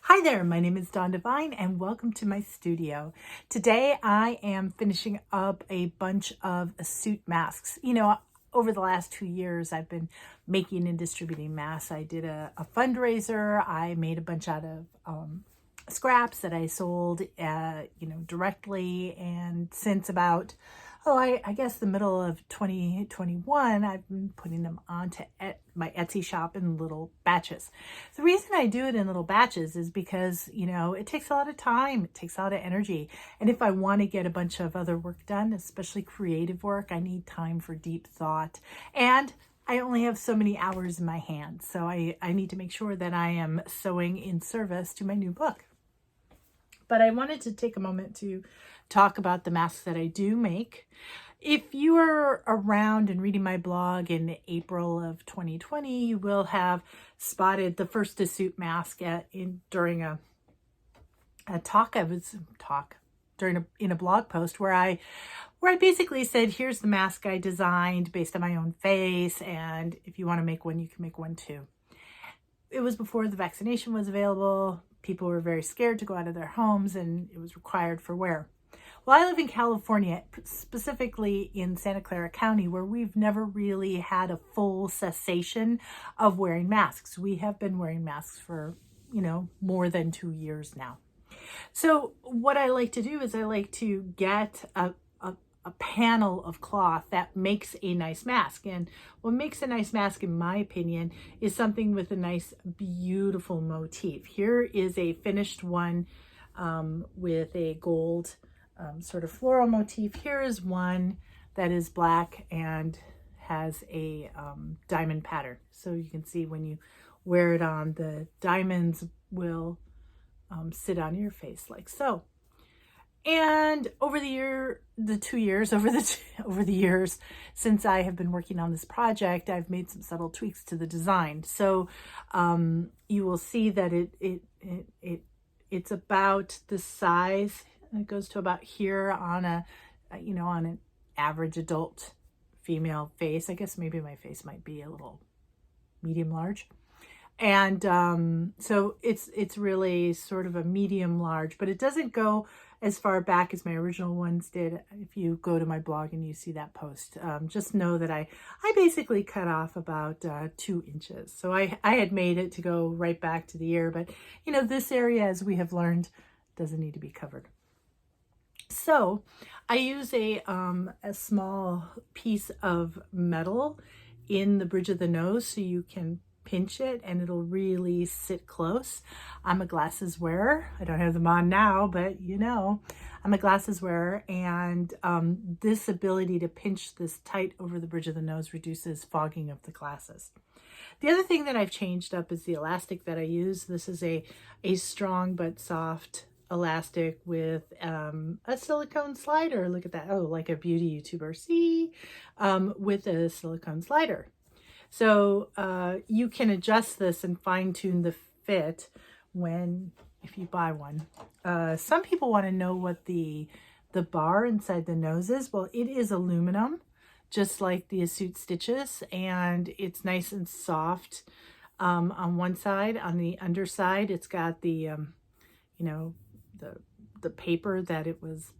Hi there, my name is Davina and welcome to my studio. Today I am finishing up a bunch of Assiut masks. Over the last 2 years I've been making and distributing masks. I did a fundraiser. I made a bunch out of scraps that I sold directly, and since about I guess the middle of 2021, I've been putting them onto my Etsy shop in little batches. The reason I do it in little batches is because, it takes a lot of time, it takes a lot of energy. And if I want to get a bunch of other work done, especially creative work, I need time for deep thought. And I only have so many hours in my hands. So I need to make sure that I am sewing in service to my new book. But I wanted to take a moment to talk about the masks that I do make. If you are around and reading my blog in April of 2020, you will have spotted the first Assiut mask during a blog post where I basically said, here's the mask I designed based on my own face, and if you want to make one, you can make one too. It was before the vaccination was available. People were very scared to go out of their homes, and it was required for wear. Well, I live in California, specifically in Santa Clara County, where we've never really had a full cessation of wearing masks. We have been wearing masks for, more than 2 years now. So what I like to do is I like to get a panel of cloth that makes a nice mask. And what makes a nice mask, in my opinion, is something with a nice, beautiful motif. Here is a finished one with a gold sort of floral motif. Here is one that is black and has a diamond pattern. So you can see when you wear it on, the diamonds will sit on your face like so. And over the years since I have been working on this project, I've made some subtle tweaks to the design. So you will see that it's about the size. It goes to about here on on an average adult female face. I guess maybe my face might be a little medium large. And so it's really sort of a medium large, but it doesn't go as far back as my original ones did. If you go to my blog and you see that post, just know that I basically cut off about 2 inches. So I had made it to go right back to the ear, but this area, as we have learned, doesn't need to be covered. So I use a small piece of metal in the bridge of the nose so you can pinch it and it'll really sit close. I'm a glasses wearer. I don't have them on now, but I'm a glasses wearer, and this ability to pinch this tight over the bridge of the nose reduces fogging of the glasses. The other thing that I've changed up is the elastic that I use. This is a strong but soft elastic with a silicone slider. Look at that. Oh, like a beauty YouTuber. See? With a silicone slider. So you can adjust this and fine tune the fit if you buy one. Some people want to know what the bar inside the nose is. Well, it is aluminum, just like the Assiut stitches, and it's nice and soft on one side. On the underside, it's got the the paper that it was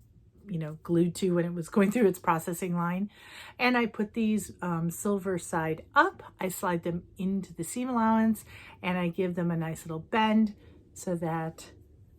glued to when it was going through its processing line. And I put these silver side up. I slide them into the seam allowance and I give them a nice little bend so that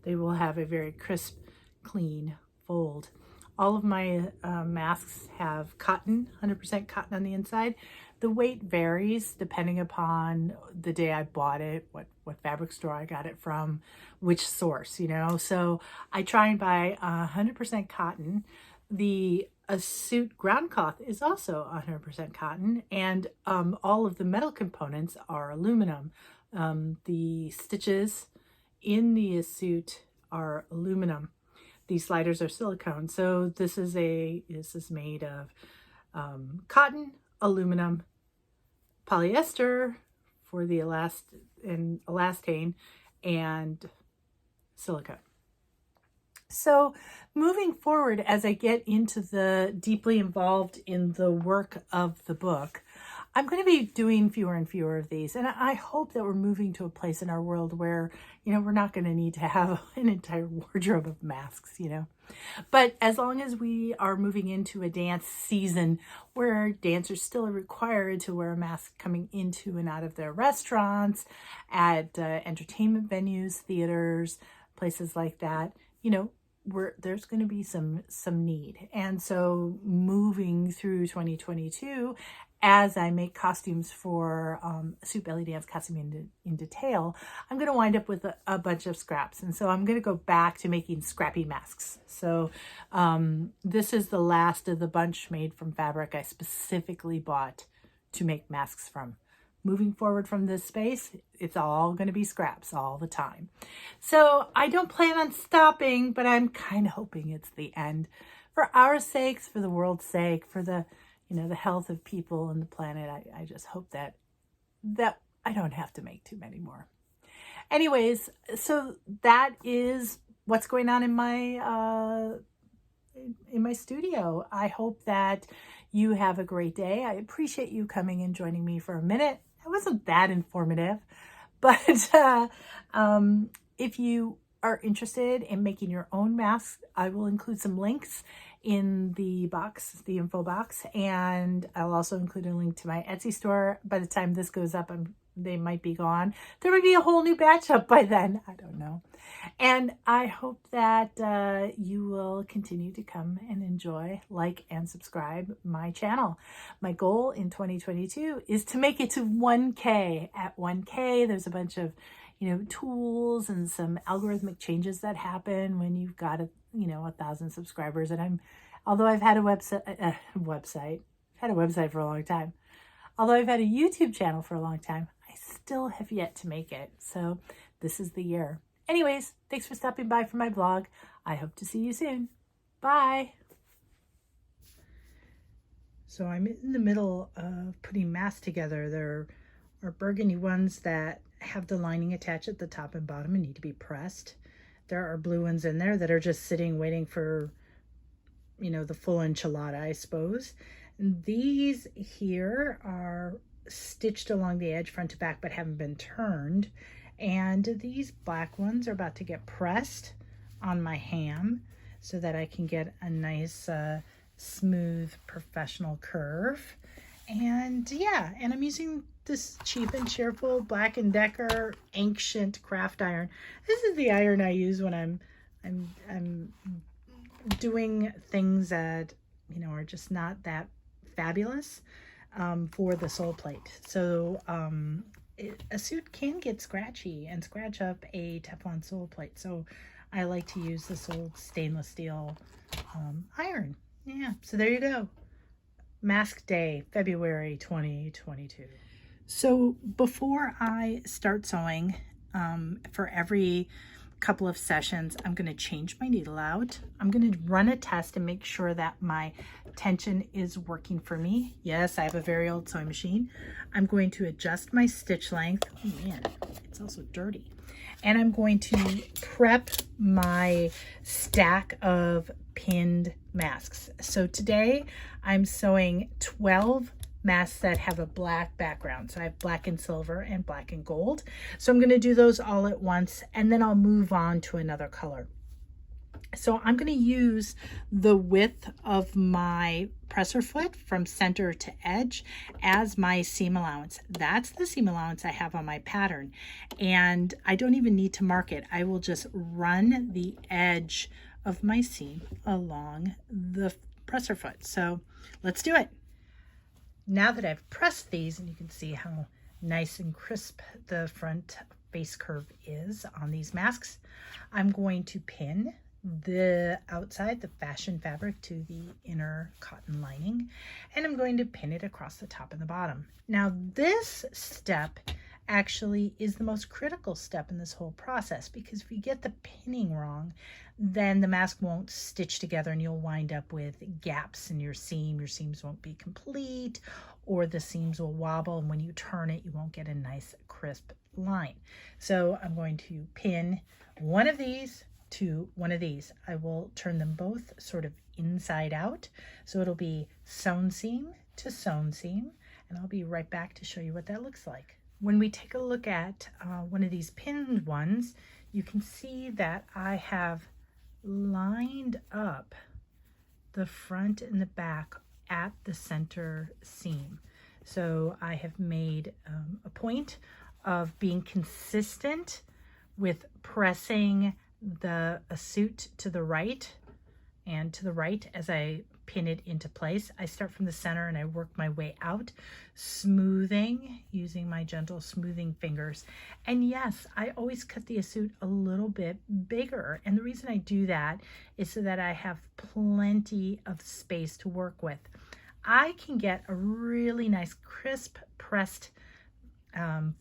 they will have a very crisp, clean fold. All of my masks have cotton, 100% cotton on the inside. The weight varies depending upon the day I bought it, what fabric store I got it from, which source, So I try and buy 100% cotton. The Assiut ground cloth is also 100% cotton, and all of the metal components are aluminum. The stitches in the Assiut are aluminum. These sliders are silicone. So this is made of cotton, aluminum, polyester for the elastane, and silicone. So moving forward, as I get into the deeply involved in the work of the book, I'm going to be doing fewer and fewer of these. And I hope that we're moving to a place in our world where, we're not going to need to have an entire wardrobe of masks, But as long as we are moving into a dance season where dancers still are required to wear a mask coming into and out of their restaurants, at entertainment venues, theaters, places like that, there's going to be some need. And so moving through 2022, as I make costumes for Assiut Belly Dance Costume in detail, I'm going to wind up with a bunch of scraps. And so I'm going to go back to making scrappy masks. So this is the last of the bunch made from fabric I specifically bought to make masks from. Moving forward from this space, it's all going to be scraps all the time. So I don't plan on stopping, but I'm kind of hoping it's the end. For our sakes, for the world's sake, for the the health of people and the planet, I just hope that I don't have to make too many more. Anyways, so that is what's going on in my studio. I hope that you have a great day. I appreciate you coming and joining me for a minute. It wasn't that informative, but if you are interested in making your own masks, I will include some links in the box, the info box, and I'll also include a link to my Etsy store. By the time this goes up, they might be gone. There might be a whole new batch up by then. I don't know. And I hope that you will continue to come and enjoy, like, and subscribe my channel. My goal in 2022 is to make it to 1K. At 1K, there's a bunch of tools and some algorithmic changes that happen when you've got 1,000 subscribers. And although I've had a website for a long time, although I've had a YouTube channel for a long time, I still have yet to make it. So this is the year. Anyways, thanks for stopping by for my blog. I hope to see you soon. Bye. So I'm in the middle of putting masks together. There are burgundy ones that have the lining attached at the top and bottom and need to be pressed. There are blue ones in there that are just sitting waiting for, the full enchilada, I suppose. And these here are stitched along the edge front to back but haven't been turned. And these black ones are about to get pressed on my ham so that I can get a nice smooth professional curve. And yeah, and I'm using this cheap and cheerful Black & Decker ancient craft iron. This is the iron I use when I'm doing things that are just not that fabulous for the sole plate. So a suit can get scratchy and scratch up a Teflon sole plate. So I like to use this old stainless steel iron. Yeah, so there you go. Mask Day, February 2022. So before I start sewing, for every couple of sessions, I'm going to change my needle out. I'm going to run a test and make sure that my tension is working for me. Yes, I have a very old sewing machine. I'm going to adjust my stitch length. Oh man, it's also dirty. And I'm going to prep my stack of pinned masks. So today I'm sewing 12 masks that have a black background. So I have black and silver and black and gold. So I'm going to do those all at once and then I'll move on to another color. So I'm going to use the width of my presser foot from center to edge as my seam allowance. That's the seam allowance I have on my pattern. And I don't even need to mark it. I will just run the edge of my seam along the presser foot. So let's do it. Now that I've pressed these, and you can see how nice and crisp the front face curve is on these masks, I'm going to pin the outside, the fashion fabric, to the inner cotton lining, and I'm going to pin it across the top and the bottom. Now this step actually is the most critical step in this whole process, because if you get the pinning wrong, then the mask won't stitch together and you'll wind up with gaps in your seam. Your seams won't be complete, or the seams will wobble, and when you turn it, you won't get a nice crisp line. So I'm going to pin one of these to one of these. I will turn them both sort of inside out. So it'll be sewn seam to sewn seam, and I'll be right back to show you what that looks like. When we take a look at one of these pinned ones, you can see that I have lined up the front and the back at the center seam. So I have made a point of being consistent with pressing the Assiut to the right and to the right as I pin it into place. I start from the center and I work my way out, smoothing, using my gentle smoothing fingers. And yes, I always cut the Assiut a little bit bigger. And the reason I do that is so that I have plenty of space to work with. I can get a really nice crisp pressed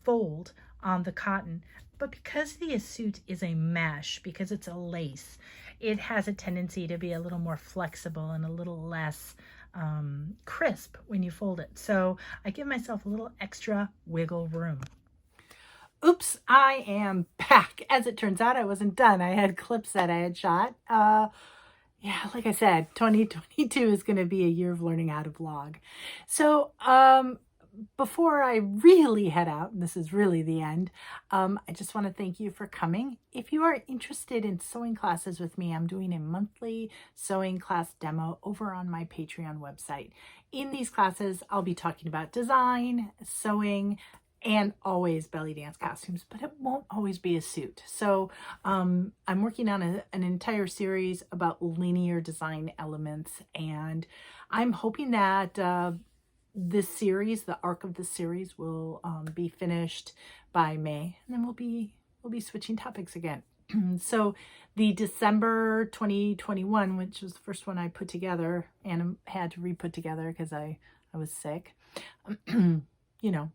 fold on the cotton, but because the Assiut is a mesh, because it's a lace, it has a tendency to be a little more flexible and a little less crisp when you fold it. So I give myself a little extra wiggle room. Oops, I am back. As it turns out, I wasn't done. I had clips that I had shot. Yeah, like I said, 2022 is going to be a year of learning how to vlog. So before I really head out, and this is really the end, I just want to thank you for coming. If you are interested in sewing classes with me, I'm doing a monthly sewing class demo over on my Patreon website. In these classes, I'll be talking about design, sewing, and always belly dance costumes, but it won't always be a suit. So I'm working on an entire series about linear design elements, and I'm hoping that this series, the arc of this series, will be finished by May, and then we'll be switching topics again. So the December 2021, which was the first one I put together and had to re-put together because I was sick, you know,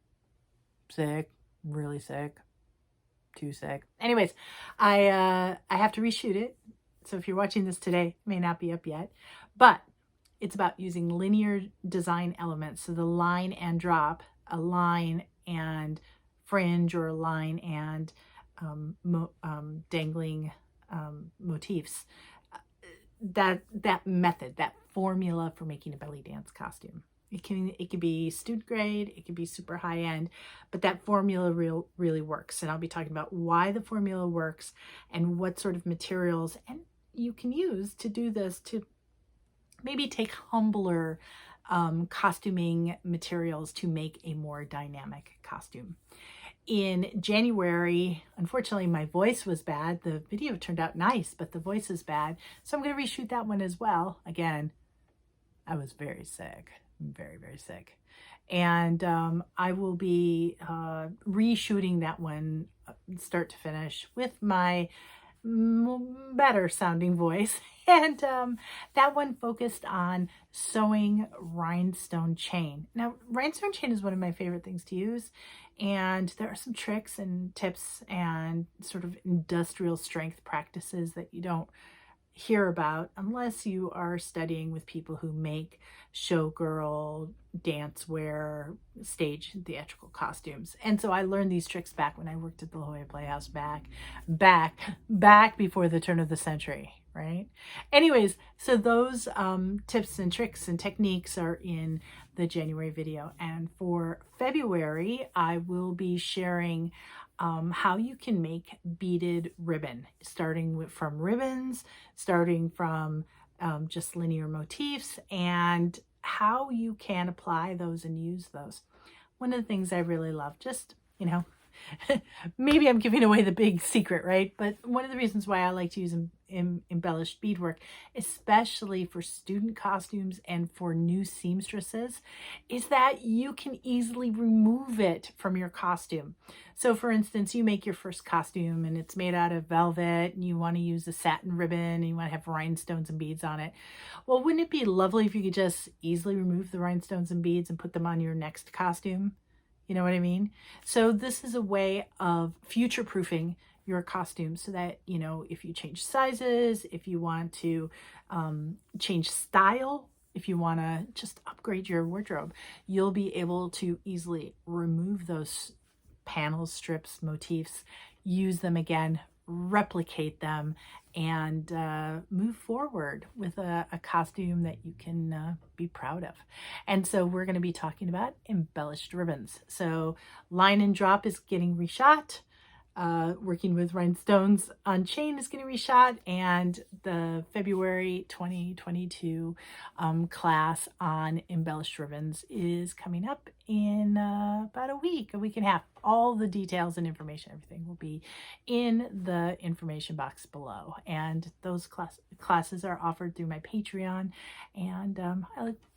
sick, really sick, too sick. Anyways, I have to reshoot it. So if you're watching this today, it may not be up yet, but it's about using linear design elements. So the line and drop, a line and fringe, or a line and dangling motifs. That method, that formula for making a belly dance costume. It can be student grade, it can be super high end, but that formula really works. And I'll be talking about why the formula works and what sort of materials and you can use to do this, to maybe take humbler costuming materials to make a more dynamic costume. In January, unfortunately, my voice was bad. The video turned out nice, but the voice is bad. So I'm going to reshoot that one as well. Again, I was very sick, very, very sick. And I will be reshooting that one start to finish with my better sounding voice. And that one focused on sewing rhinestone chain. Now, rhinestone chain is one of my favorite things to use, and there are some tricks and tips and sort of industrial strength practices that you don't hear about unless you are studying with people who make showgirl, dance wear, stage theatrical costumes. And so I learned these tricks back when I worked at the La Jolla Playhouse back before the turn of the century, right? Anyways, so those tips and tricks and techniques are in the January video. And for February, I will be sharing how you can make beaded ribbon, starting from ribbons, starting from just linear motifs, and how you can apply those and use those. One of the things I really love, just, you know, maybe I'm giving away the big secret, right? But one of the reasons why I like to use embellished beadwork, especially for student costumes and for new seamstresses, is that you can easily remove it from your costume. So for instance, you make your first costume and it's made out of velvet and you want to use a satin ribbon and you want to have rhinestones and beads on it. Well, wouldn't it be lovely if you could just easily remove the rhinestones and beads and put them on your next costume? You know what I mean? So this is a way of future-proofing your costume so that, you know, if you change sizes, if you want to change style, if you want to just upgrade your wardrobe, you'll be able to easily remove those panels, strips, motifs, use them again, replicate them and move forward with a costume that you can be proud of. And so we're going to be talking about embellished ribbons. So Line and Drop is getting reshot. Working with Rhinestones on Chain is getting reshot, and the February 2022 class on embellished ribbons is coming up in about a week and a half. All the details and information, everything will be in the information box below, and those classes are offered through my Patreon, and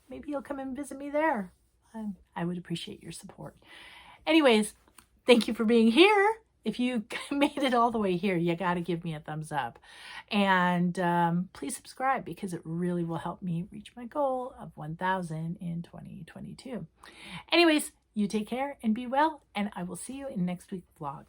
maybe you'll come and visit me there. I would appreciate your support. Anyways, thank you for being here. If you made it all the way here, you got to give me a thumbs up. And please subscribe, because it really will help me reach my goal of 1,000 in 2022. Anyways, you take care and be well, and I will see you in next week's vlog.